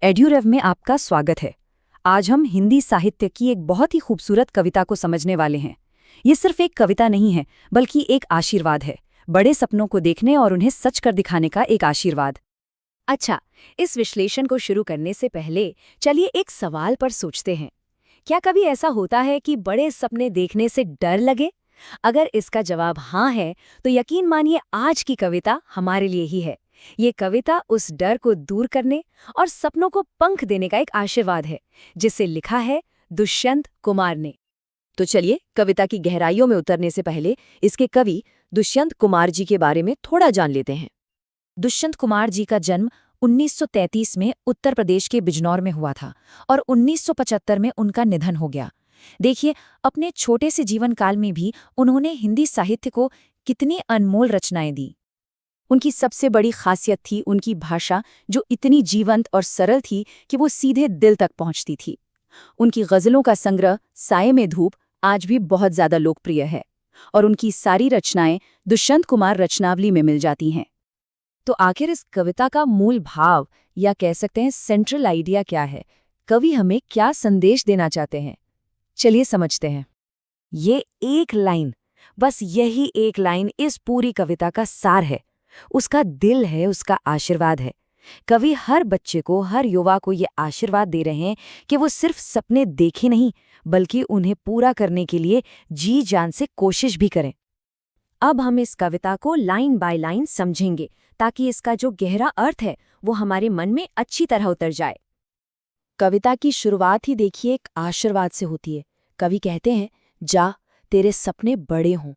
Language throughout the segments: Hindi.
एड्यूरेव में आपका स्वागत है। आज हम हिंदी साहित्य की एक बहुत ही खूबसूरत कविता को समझने वाले हैं। ये सिर्फ एक कविता नहीं है, बल्कि एक आशीर्वाद है। बड़े सपनों को देखने और उन्हें सच कर दिखाने का एक आशीर्वाद। अच्छा, इस विश्लेषण को शुरू करने से पहले चलिए एक सवाल पर सोचते हैं। क्या कभी ऐसा होता है कि बड़े सपने देखने से डर लगे? अगर इसका जवाब हाँ है, तो यकीन मानिए आज की कविता हमारे लिए ही है। ये कविता उस डर को दूर करने और सपनों को पंख देने का एक आशीर्वाद है, जिसे लिखा है दुष्यंत कुमार ने। तो चलिए कविता की गहराइयों में उतरने से पहले इसके कवि दुष्यंत कुमार जी के बारे में थोड़ा जान लेते हैं। दुष्यंत कुमार जी का जन्म 1933 में उत्तर प्रदेश के बिजनौर में हुआ था और 1975 में उनका निधन हो गया। देखिए, अपने छोटे से जीवन काल में भी उन्होंने हिंदी साहित्य को कितनी अनमोल रचनाएं दी। उनकी सबसे बड़ी खासियत थी उनकी भाषा, जो इतनी जीवंत और सरल थी कि वो सीधे दिल तक पहुंचती थी। उनकी गज़लों का संग्रह साये में धूप आज भी बहुत ज़्यादा लोकप्रिय है और उनकी सारी रचनाएं दुष्यंत कुमार रचनावली में मिल जाती हैं। तो आखिर इस कविता का मूल भाव या कह सकते हैं सेंट्रल आइडिया क्या है? कवि हमें क्या संदेश देना चाहते हैं? चलिए समझते हैं। ये एक लाइन, बस यही एक लाइन इस पूरी कविता का सार है। उसका दिल है, उसका आशीर्वाद है। कवि हर बच्चे को, हर युवा को ये आशीर्वाद दे रहे हैं कि वो सिर्फ सपने देखे नहीं, बल्कि उन्हें पूरा करने के लिए जी जान से कोशिश भी करें। अब हम इस कविता को लाइन बाय लाइन समझेंगे, ताकि इसका जो गहरा अर्थ है वो हमारे मन में अच्छी तरह उतर जाए। कविता की शुरुआत ही देखिए एक आशीर्वाद से होती है। कवि कहते हैं, जा तेरे सपने बड़े हों।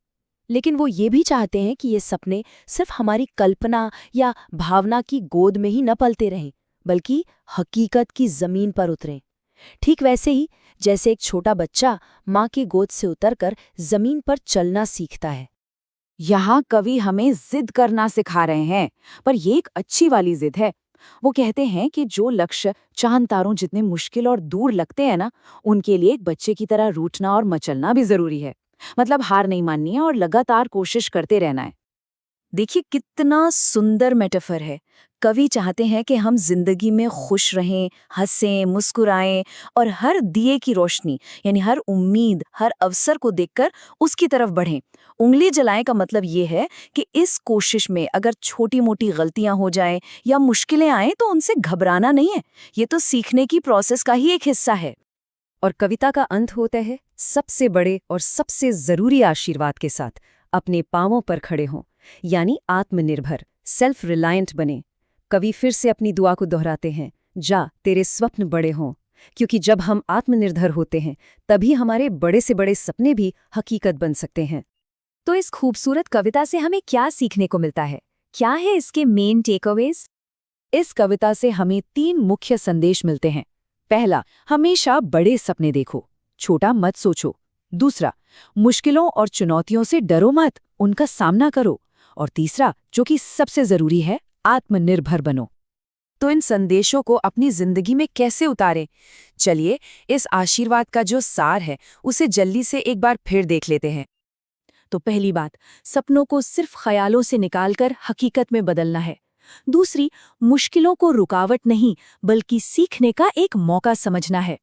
लेकिन वो ये भी चाहते हैं कि ये सपने सिर्फ हमारी कल्पना या भावना की गोद में ही न पलते रहें, बल्कि हकीकत की जमीन पर उतरें। ठीक वैसे ही जैसे एक छोटा बच्चा माँ की गोद से उतरकर जमीन पर चलना सीखता है। यहाँ कवि हमें जिद करना सिखा रहे हैं, पर ये एक अच्छी वाली जिद है। वो कहते हैं कि जो लक्ष्य चांद तारों जितने मुश्किल और दूर लगते हैं ना, उनके लिए एक बच्चे की तरह रूठना और मचलना भी जरूरी है। मतलब हार नहीं माननी है और लगातार कोशिश करते रहना है। देखिए कितना सुंदर मेटाफर है। कवि चाहते हैं कि हम जिंदगी में खुश रहें, हंसें, मुस्कुराएं और हर दिए की रोशनी यानी हर उम्मीद, हर अवसर को देखकर उसकी तरफ बढ़ें। उंगली जलाएं का मतलब ये है कि इस कोशिश में अगर छोटी मोटी गलतियां हो जाएं या मुश्किलें आएं तो उनसे घबराना नहीं है। ये तो सीखने की प्रोसेस का ही एक हिस्सा है। और कविता का अंत होता है सबसे बड़े और सबसे जरूरी आशीर्वाद के साथ, अपने पांवों पर खड़े हों, यानी आत्मनिर्भर, सेल्फ रिलायंट बने। कवि फिर से अपनी दुआ को दोहराते हैं, जा तेरे स्वप्न बड़े हों, क्योंकि जब हम आत्मनिर्भर होते हैं तभी हमारे बड़े से बड़े सपने भी हकीकत बन सकते हैं। तो इस खूबसूरत कविता से हमें क्या सीखने को मिलता है? क्या है इसके मेन टेकअवेज? इस कविता से हमें 3 मुख्य संदेश मिलते हैं। पहला, हमेशा बड़े सपने देखो, छोटा मत सोचो। दूसरा, मुश्किलों और चुनौतियों से डरो मत, उनका सामना करो। और तीसरा, जो कि सबसे जरूरी है, आत्मनिर्भर बनो। तो इन संदेशों को अपनी जिंदगी में कैसे उतारें? चलिए इस आशीर्वाद का जो सार है उसे जल्दी से एक बार फिर देख लेते हैं। तो पहली बात, सपनों को सिर्फ ख्यालों से निकालकर हकीकत में बदलना है। दूसरी, मुश्किलों को रुकावट नहीं बल्कि सीखने का एक मौका समझना है।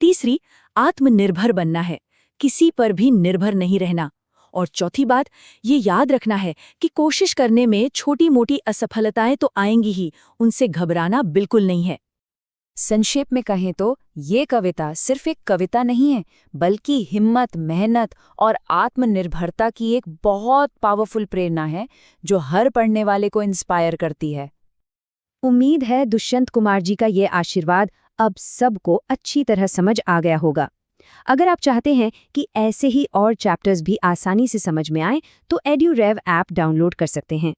तीसरी, आत्मनिर्भर बनना है, किसी पर भी निर्भर नहीं रहना। और चौथी बात, ये याद रखना है कि कोशिश करने में छोटी मोटी असफलताएं तो आएंगी ही, उनसे घबराना बिल्कुल नहीं है। संक्षेप में कहें तो ये कविता सिर्फ एक कविता नहीं है, बल्कि हिम्मत, मेहनत और आत्मनिर्भरता की एक बहुत पावरफुल प्रेरणा है, जो हर पढ़ने वाले को इंस्पायर करती है। उम्मीद है दुष्यंत कुमार जी का ये आशीर्वाद अब सबको अच्छी तरह समझ आ गया होगा। अगर आप चाहते हैं कि ऐसे ही और चैप्टर्स भी आसानी से समझ में आएं, तो एड्यूरेव ऐप डाउनलोड कर सकते हैं।